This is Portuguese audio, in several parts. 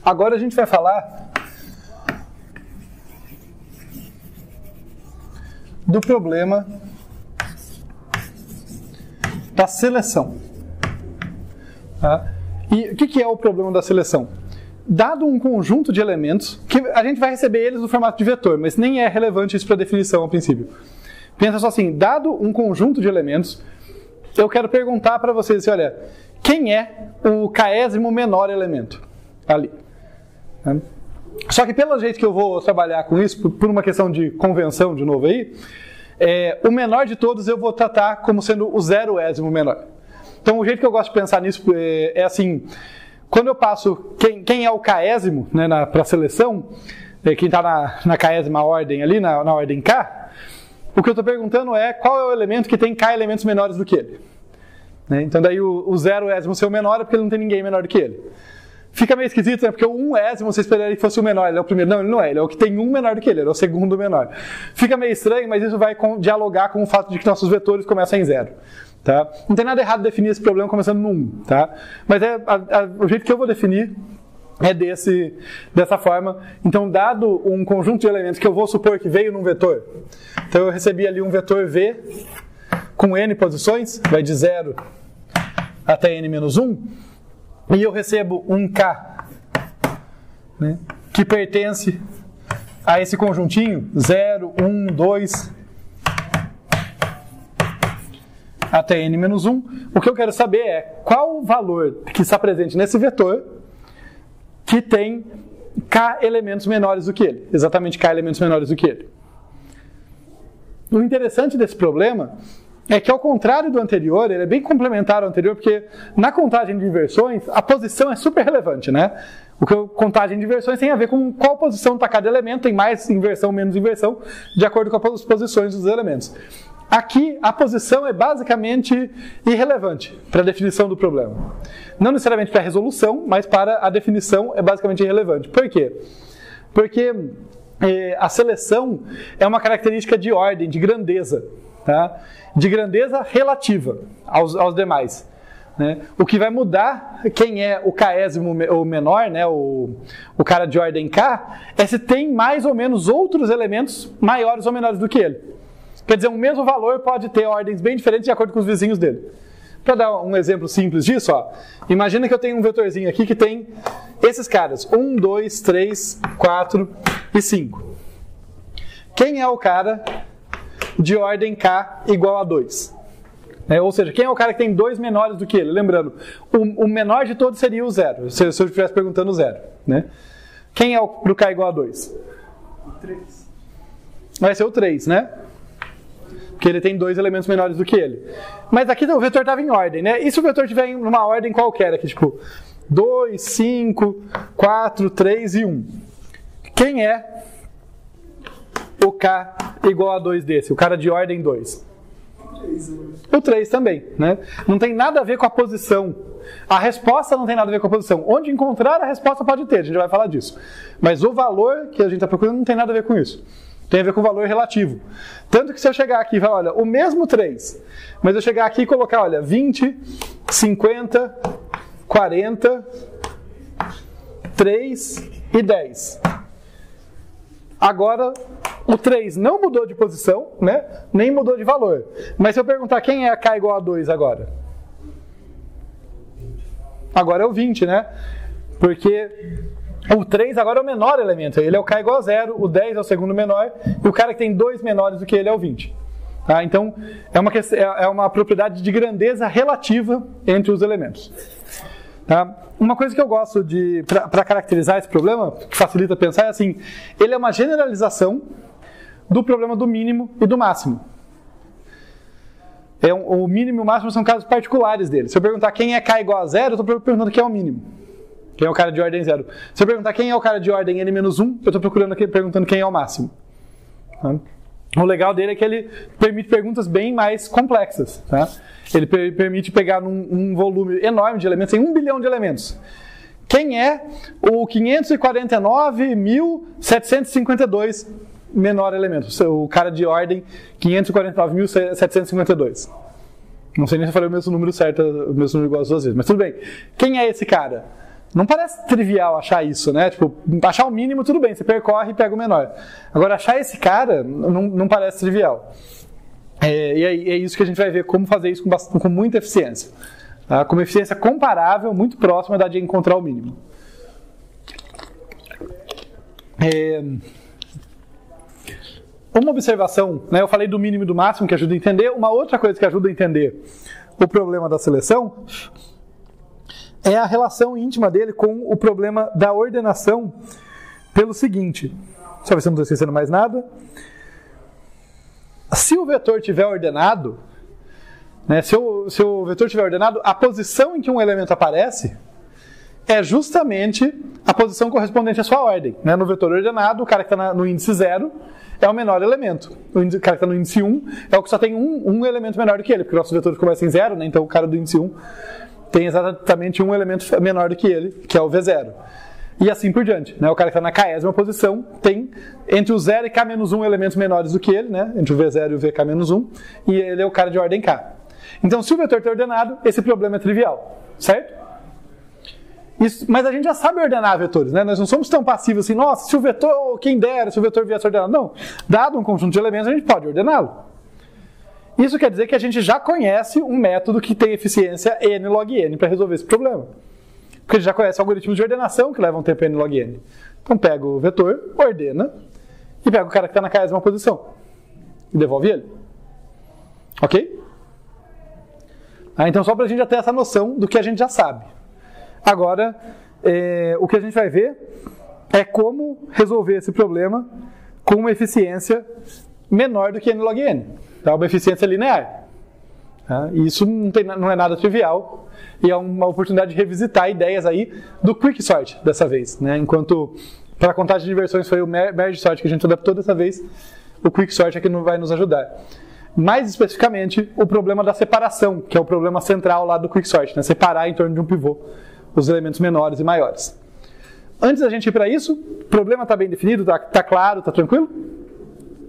Agora a gente vai falar do problema da seleção. Tá? E o que é o problema da seleção? Dado um conjunto de elementos, que a gente vai receber eles no formato de vetor, mas nem é relevante isso para a definição a princípio. Pensa só assim, dado um conjunto de elementos, eu quero perguntar para vocês, assim, olha, quem é o késimo menor elemento ali? Só que pelo jeito que eu vou trabalhar com isso, por uma questão de convenção de novo aí, o menor de todos eu vou tratar como sendo o zeroésimo menor. Então o jeito que eu gosto de pensar nisso é assim, quando eu passo quem é o késimo, né, para a seleção, quem está na késima ordem ali, na ordem K, o que eu estou perguntando é qual é o elemento que tem K elementos menores do que ele. Né? Então daí o zeroésimo ser o menor é porque ele não tem ninguém menor do que ele. Fica meio esquisito, né? Porque o 1ésimo você esperaria que fosse o menor, ele é o primeiro. Não, ele não é, ele é o que tem um menor do que ele é o segundo menor. Fica meio estranho, mas isso vai dialogar com o fato de que nossos vetores começam em 0. Tá? Não tem nada errado definir esse problema começando no 1. Tá? Mas o jeito que eu vou definir é dessa forma. Então, dado um conjunto de elementos que eu vou supor que veio num vetor, então eu recebi ali um vetor V com n posições, vai de 0 até n-1, e eu recebo um K, né, que pertence a esse conjuntinho 0, 1, 2 até n-1. O que eu quero saber é qual o valor que está presente nesse vetor que tem K elementos menores do que ele. Exatamente K elementos menores do que ele. O interessante desse problema é que, ao contrário do anterior, ele é bem complementar ao anterior, porque na contagem de inversões, a posição é super relevante, né? Contagem de inversões tem a ver com qual posição está cada elemento, tem mais inversão, menos inversão, de acordo com as posições dos elementos. Aqui, a posição é basicamente irrelevante para a definição do problema. Não necessariamente para a resolução, mas para a definição é basicamente irrelevante. Por quê? Porque a seleção é uma característica de ordem, de grandeza. Tá? De grandeza relativa aos demais. Né? O que vai mudar quem é o késimo ou menor, né? o cara de ordem K, é se tem mais ou menos outros elementos maiores ou menores do que ele. Quer dizer, um mesmo valor pode ter ordens bem diferentes de acordo com os vizinhos dele. Para dar um exemplo simples disso, ó, imagina que eu tenho um vetorzinho aqui que tem esses caras, 1, 2, 3, 4 e 5. Quem é o cara de ordem K igual a 2? Ou seja, quem é o cara que tem 2 menores do que ele? Lembrando, o menor de todos seria o 0, se eu estivesse perguntando o 0. Né? Quem é o pro K igual a 2? O 3. Vai ser o 3, né? Porque ele tem 2 elementos menores do que ele. Mas aqui o vetor estava em ordem, né? E se o vetor estiver em uma ordem qualquer aqui, tipo 2, 5, 4, 3 e 1? Quem é o K igual a 2 desse? O cara de ordem 2? O 3 também, né? Não tem nada a ver com a posição. A resposta não tem nada a ver com a posição. Onde encontrar a resposta pode ter, a gente vai falar disso. Mas o valor que a gente está procurando não tem nada a ver com isso. Tem a ver com o valor relativo. Tanto que se eu chegar aqui e falar, olha, o mesmo 3, mas eu chegar aqui e colocar, olha, 20, 50, 40, 3 e 10. Agora, o 3 não mudou de posição, né? Nem mudou de valor. Mas se eu perguntar quem é K igual a 2 agora? Agora é o 20, né? Porque o 3 agora é o menor elemento. Ele é o K igual a 0, o 10 é o segundo menor, e o cara que tem 2 menores do que ele é o 20. Tá? Então, é uma propriedade de grandeza relativa entre os elementos. Tá? Uma coisa que eu gosto para caracterizar esse problema, que facilita pensar, é assim, ele é uma generalização do problema do mínimo e do máximo. O mínimo e o máximo são casos particulares dele. Se eu perguntar quem é K igual a 0, eu estou perguntando quem é o mínimo. Quem é o cara de ordem 0. Se eu perguntar quem é o cara de ordem n-1, eu estou perguntando quem é o máximo. Tá? O legal dele é que ele permite perguntas bem mais complexas. Tá? Ele permite pegar um volume enorme de elementos, tem 1 bilhão de elementos. Quem é o 549.752 menor elemento? O cara de ordem 549.752. Não sei nem se eu falei o mesmo número certo, o mesmo número igual as duas vezes, mas tudo bem. Quem é esse cara? Não parece trivial achar isso, né? Tipo, achar o mínimo, tudo bem, você percorre e pega o menor. Agora, achar esse cara não parece trivial. E é isso que a gente vai ver como fazer isso com muita eficiência. Tá? Com uma eficiência comparável, muito próxima da de encontrar o mínimo. Uma observação, né? Eu falei do mínimo e do máximo, que ajuda a entender. Uma outra coisa que ajuda a entender o problema da seleção é a relação íntima dele com o problema da ordenação pelo seguinte. Deixa eu ver se eu não estou esquecendo mais nada. Se o vetor estiver ordenado, né, se o vetor estiver ordenado, a posição em que um elemento aparece é justamente a posição correspondente à sua ordem. Né? No vetor ordenado, o cara que está no índice 0 é o menor elemento. O cara que está no índice 1 é o que só tem um elemento menor do que ele, porque nossos vetores começam em 0, né? Então o cara do índice 1 tem exatamente um elemento menor do que ele, que é o V0. E assim por diante. Né? O cara que está na késima posição tem entre o 0 e K-1 elementos menores do que ele, né? Entre o V0 e o VK-1, e ele é o cara de ordem K. Então, se o vetor está ordenado, esse problema é trivial. Certo? Isso, mas a gente já sabe ordenar vetores, né? Nós não somos tão passivos assim, nossa, se o vetor, quem dera, se o vetor viesse ordenado. Não. Dado um conjunto de elementos, a gente pode ordená-lo. Isso quer dizer que a gente já conhece um método que tem eficiência n log n para resolver esse problema. Porque a gente já conhece algoritmos de ordenação que levam tempo n log n. Então pega o vetor, ordena, e pega o cara que está na késima posição. E devolve ele. Ok? Então só para a gente já ter essa noção do que a gente já sabe. Agora, o que a gente vai ver é como resolver esse problema com uma eficiência menor do que n log n. Tá? Uma eficiência linear. Tá? E isso não é nada trivial. E é uma oportunidade de revisitar ideias aí do quicksort dessa vez. Né? Enquanto para a contagem de versões foi o merge sort que a gente adaptou dessa vez, o quicksort é que vai nos ajudar. Mais especificamente, o problema da separação, que é o problema central lá do quicksort. Né? Separar em torno de um pivô os elementos menores e maiores. Antes da gente ir para isso, o problema está bem definido, está claro, está tranquilo?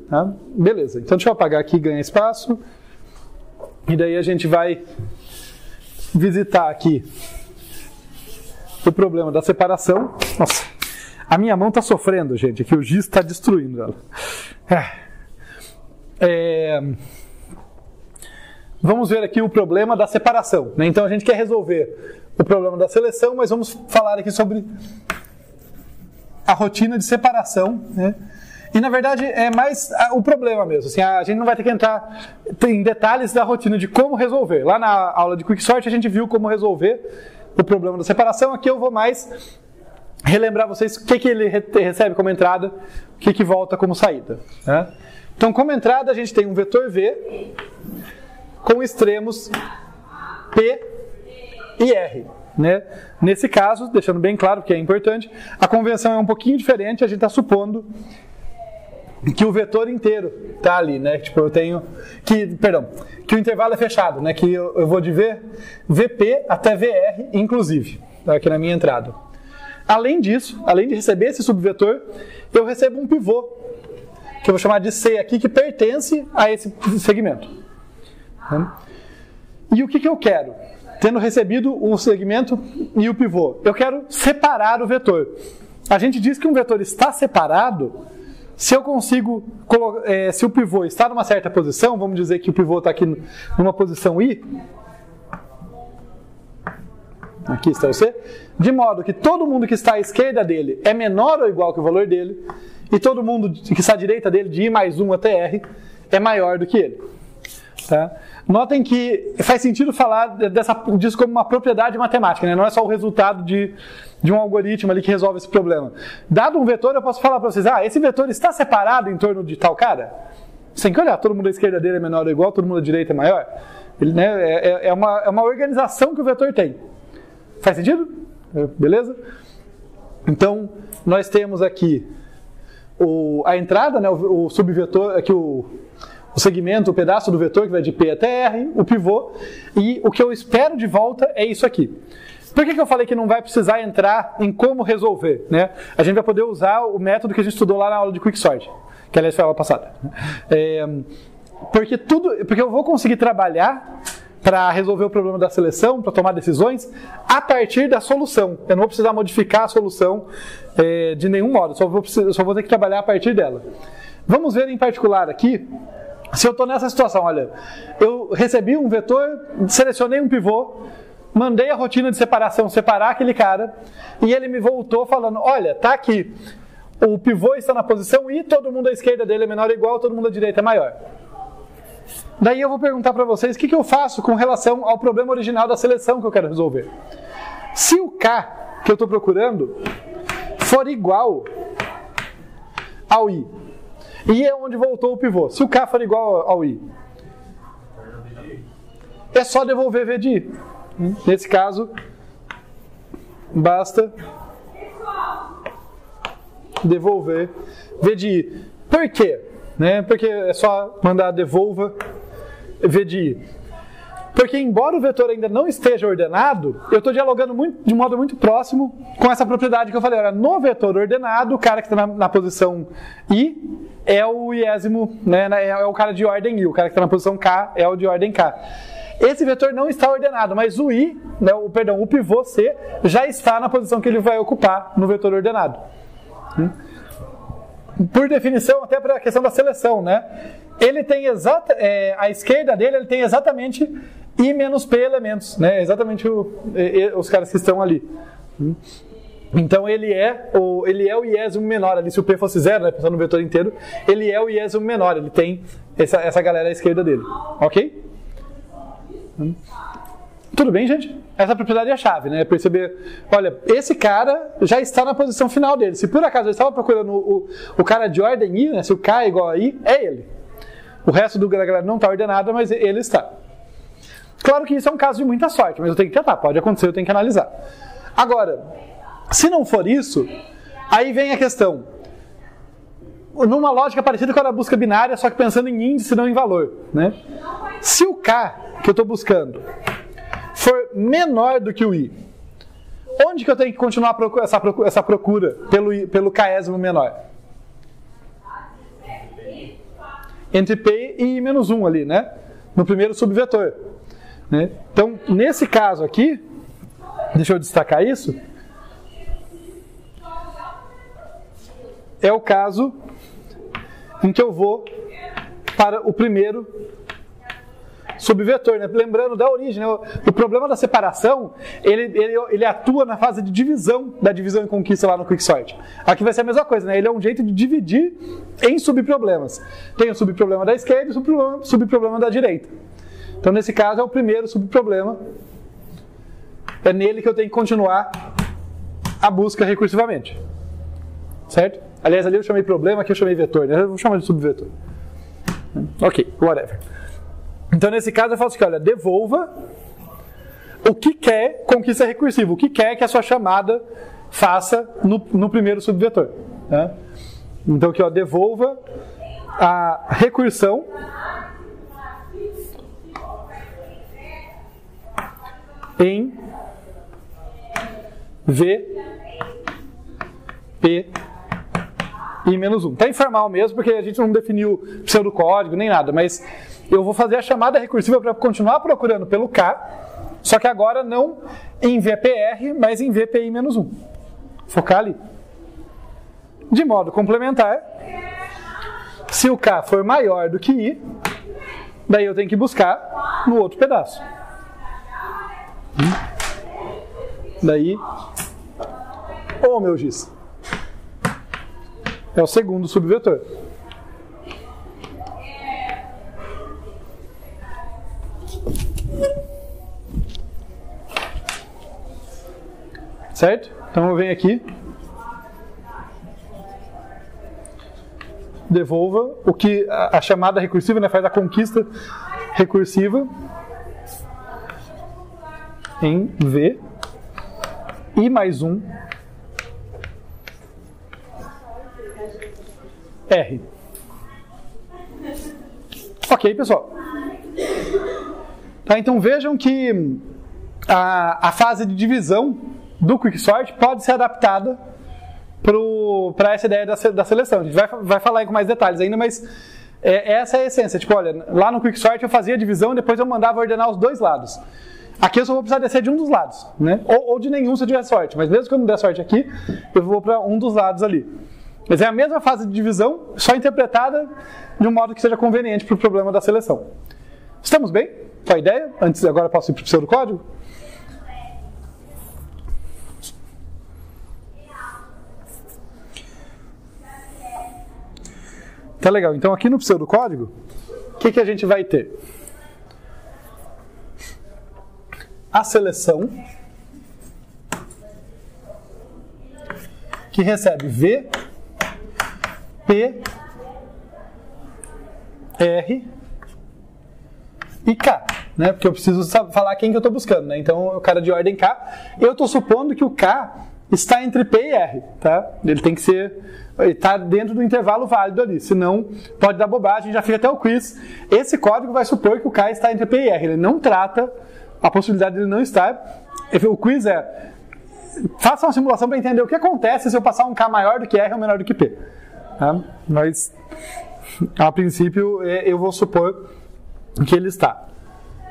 Tá? Beleza, então deixa eu apagar aqui e ganhar espaço. E daí a gente vai visitar aqui o problema da separação. Nossa, a minha mão está sofrendo, gente, aqui o giz está destruindo ela. Vamos ver aqui o problema da separação. Né? Então a gente quer resolver o problema da seleção, mas vamos falar aqui sobre a rotina de separação. Né? E na verdade é mais o problema mesmo. Assim, a gente não vai ter que entrar em detalhes da rotina de como resolver. Lá na aula de Quicksort a gente viu como resolver o problema da separação. Aqui eu vou mais relembrar vocês o que ele recebe como entrada, o que volta como saída. Né? Então, como entrada, a gente tem um vetor V com extremos P e R. Né? Nesse caso, deixando bem claro que é importante, a convenção é um pouquinho diferente, a gente está supondo que o vetor inteiro está ali, né? Tipo, eu tenho que o intervalo é fechado, né? Que eu vou de VP até VR, inclusive, tá? Aqui na minha entrada. Além disso, além de receber esse subvetor, eu recebo um pivô, que eu vou chamar de C aqui, que pertence a esse segmento. E o que eu quero? Tendo recebido o segmento e o pivô, eu quero separar o vetor. A gente diz que um vetor está separado se eu consigo, se o pivô está numa certa posição, vamos dizer que o pivô está aqui numa posição I, aqui está o C, de modo que todo mundo que está à esquerda dele é menor ou igual que o valor dele, e todo mundo que está à direita dele, de I mais 1 até R, é maior do que ele. Tá? Notem que faz sentido falar disso como uma propriedade matemática, né? Não é só o resultado de um algoritmo ali que resolve esse problema. Dado um vetor, eu posso falar para vocês, esse vetor está separado em torno de tal cara? Você tem que olhar, todo mundo à esquerda dele é menor ou igual, todo mundo à direita é maior. Ele, né, é uma organização que o vetor tem. Faz sentido? Beleza? Então, nós temos aqui a entrada, né, o subvetor, aqui o segmento, o pedaço do vetor que vai de P até R, o pivô, e o que eu espero de volta é isso aqui. Por que eu falei que não vai precisar entrar em como resolver? Né? A gente vai poder usar o método que a gente estudou lá na aula de Quicksort, que aliás foi a aula passada. Porque eu vou conseguir trabalhar para resolver o problema da seleção, para tomar decisões, a partir da solução. Eu não vou precisar modificar a solução de nenhum modo, só vou ter que trabalhar a partir dela. Vamos ver em particular aqui, se eu estou nessa situação, olha, eu recebi um vetor, selecionei um pivô, mandei a rotina de separação separar aquele cara, e ele me voltou falando, olha, tá aqui, o pivô está na posição I, todo mundo à esquerda dele é menor ou igual, todo mundo à direita é maior. Daí eu vou perguntar para vocês o que eu faço com relação ao problema original da seleção que eu quero resolver. Se o K que eu estou procurando for igual ao I, I é onde voltou o pivô. Se o K for igual ao I, é só devolver V de I. Nesse caso, basta devolver V de I. Por quê? Porque é só mandar devolva V de I. Porque embora o vetor ainda não esteja ordenado, eu estou dialogando de modo muito próximo com essa propriedade que eu falei. Olha, no vetor ordenado, o cara que está na posição I é o iésimo, é o cara de ordem I. O cara que está na posição K é o de ordem K. Esse vetor não está ordenado, mas o I, o pivô C, já está na posição que ele vai ocupar no vetor ordenado. Por definição, até para a questão da seleção, ele tem a esquerda dele ele tem exatamente I menos P elementos, exatamente os caras que estão ali. Então ele é o iésimo menor ali, se o P fosse zero, pensando no vetor inteiro, ele é o iésimo menor, ele tem essa galera à esquerda dele, ok? Tudo bem, gente? Essa propriedade é a chave, perceber, olha, esse cara já está na posição final dele. Se por acaso eu estava procurando o cara de ordem I, se o K é igual a I, é ele. O resto da galera não está ordenado, mas ele está. Claro que isso é um caso de muita sorte, mas eu tenho que tentar, pode acontecer, eu tenho que analisar. Agora, se não for isso, aí vem a questão. Numa lógica parecida com a da busca binária, só que pensando em índice, não em valor. Se o K que eu estou buscando for menor do que o I, onde que eu tenho que continuar essa procura pelo Késimo menor? Entre P e I menos 1 ali, no primeiro subvetor. Então, nesse caso aqui, deixa eu destacar isso, é o caso em que eu vou para o primeiro subvetor, Lembrando da origem, o problema da separação, ele atua na fase de divisão, da divisão em conquista lá no quicksort. Aqui vai ser a mesma coisa, Ele é um jeito de dividir em subproblemas. Tem o subproblema da esquerda e o subproblema da direita. Então, nesse caso, é o primeiro subproblema. É nele que eu tenho que continuar a busca recursivamente. Certo? Aliás, ali eu chamei problema, aqui eu chamei vetor, Eu vou chamar de subvetor. Ok, whatever. Então, nesse caso, eu falo assim, olha, devolva o que quer conquista recursiva, o que quer que a sua chamada faça no primeiro subvetor. Então, aqui, devolva a recursão em V, P, I menos 1. Está informal mesmo, porque a gente não definiu pseudocódigo nem nada, mas eu vou fazer a chamada recursiva para continuar procurando pelo K, só que agora não em VPR, mas em VPI menos 1. Focar ali. De modo complementar, se o K for maior do que I, daí eu tenho que buscar no outro pedaço. Daí, meu giz. É o segundo subvetor. Certo? Então eu venho aqui. Devolva o que a chamada recursiva, faz a conquista recursiva em V I mais 1 R. Ok, pessoal. Tá, então vejam que a fase de divisão do quicksort pode ser adaptada para essa ideia da seleção. A gente vai falar aí com mais detalhes ainda, mas Essa é a essência. Tipo, olha, lá no Quicksort eu fazia a divisão e depois eu mandava ordenar os dois lados. Aqui eu só vou precisar descer de um dos lados, né? Ou de nenhum se eu tiver sorte. Mas mesmo que eu não der sorte aqui, eu vou para um dos lados ali. Mas é a mesma fase de divisão, só interpretada de um modo que seja conveniente para o problema da seleção. Estamos bem com a ideia? Agora eu posso ir para o pseudocódigo? Tá legal. Então aqui no pseudocódigo, o que a gente vai ter? A seleção que recebe V, P, R e K, né? Porque eu preciso falar quem que eu estou buscando, né? Então o cara de ordem K, eu estou supondo que o K está entre P e R, tá? Ele tem que ser, está dentro do intervalo válido ali, senão pode dar bobagem, já fica até o quiz. Esse código vai supor que o K está entre P e R, ele não trata a possibilidade de ele não estar. O quiz faça uma simulação para entender o que acontece se eu passar um K maior do que R ou menor do que P. Tá? Mas, a princípio, eu vou supor que ele está.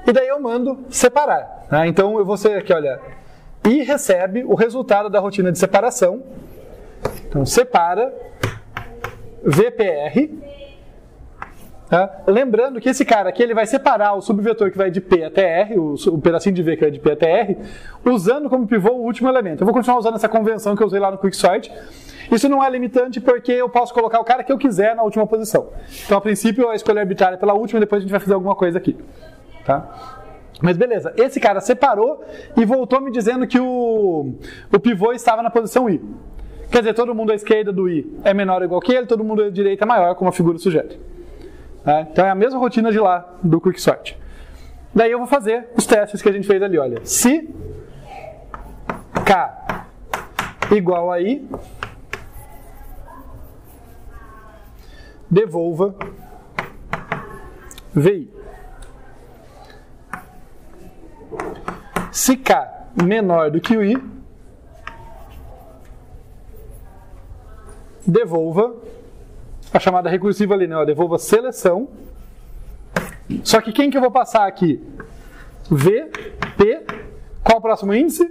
E daí eu mando separar. Tá? Então eu vou ser aqui, olha, e recebe o resultado da rotina de separação. Então separa VPR. Tá? Lembrando que esse cara aqui ele vai separar o subvetor que vai de P até R, o pedacinho de V que vai de P até R, usando como pivô o último elemento. Eu vou continuar usando essa convenção que eu usei lá no Quicksort. Isso não é limitante porque eu posso colocar o cara que eu quiser na última posição. Então, a princípio, a escolha arbitrária é pela última e depois a gente vai fazer alguma coisa aqui. Tá? Mas beleza, esse cara separou e voltou me dizendo que o pivô estava na posição I. Quer dizer, todo mundo à esquerda do I é menor ou igual que ele, todo mundo à direita é maior, como a figura sugere. Tá? Então é a mesma rotina de lá do Quicksort. Daí eu vou fazer os testes que a gente fez ali. Olha, se K igual a I, devolva VI. Se K menor do que o I, devolva a chamada recursiva ali, né? Ó, devolva seleção. Só que quem que eu vou passar aqui? V, P. Qual o próximo índice?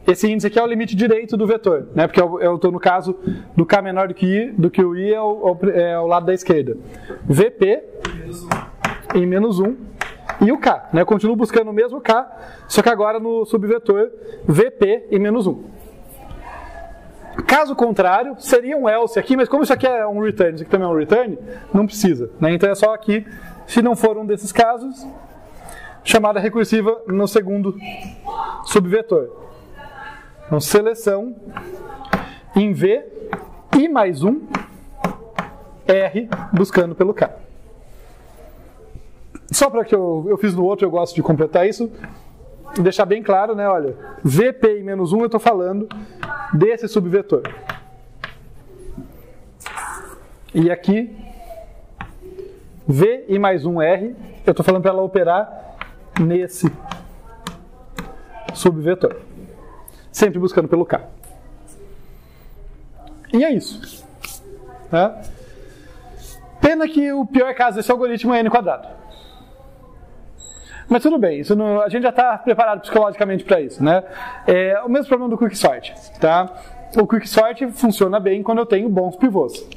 Esse índice aqui é o limite direito do vetor, né? Porque eu estou no caso do K menor do que o I é o lado da esquerda. VP em menos 1. E o K, né? Eu continuo buscando o mesmo K, só que agora no subvetor VP em menos 1. Caso contrário, seria um else aqui, mas como isso aqui é um return, isso aqui também é um return, não precisa, né? Então é só aqui, se não for um desses casos, chamada recursiva no segundo subvetor. Então, seleção em V, I mais 1, R, buscando pelo K. Só para que eu fiz no outro, eu gosto de completar isso, e deixar bem claro, né? Olha, VP em menos 1 eu estou falando desse subvetor. E aqui, V e mais 1R, eu estou falando para ela operar nesse subvetor. Sempre buscando pelo K. E é isso. Tá? Pena que o pior caso desse algoritmo é n². Mas tudo bem, isso não, a gente já está preparado psicologicamente para isso, né? É o mesmo problema do Quicksort, tá? O Quicksort funciona bem quando eu tenho bons pivôs.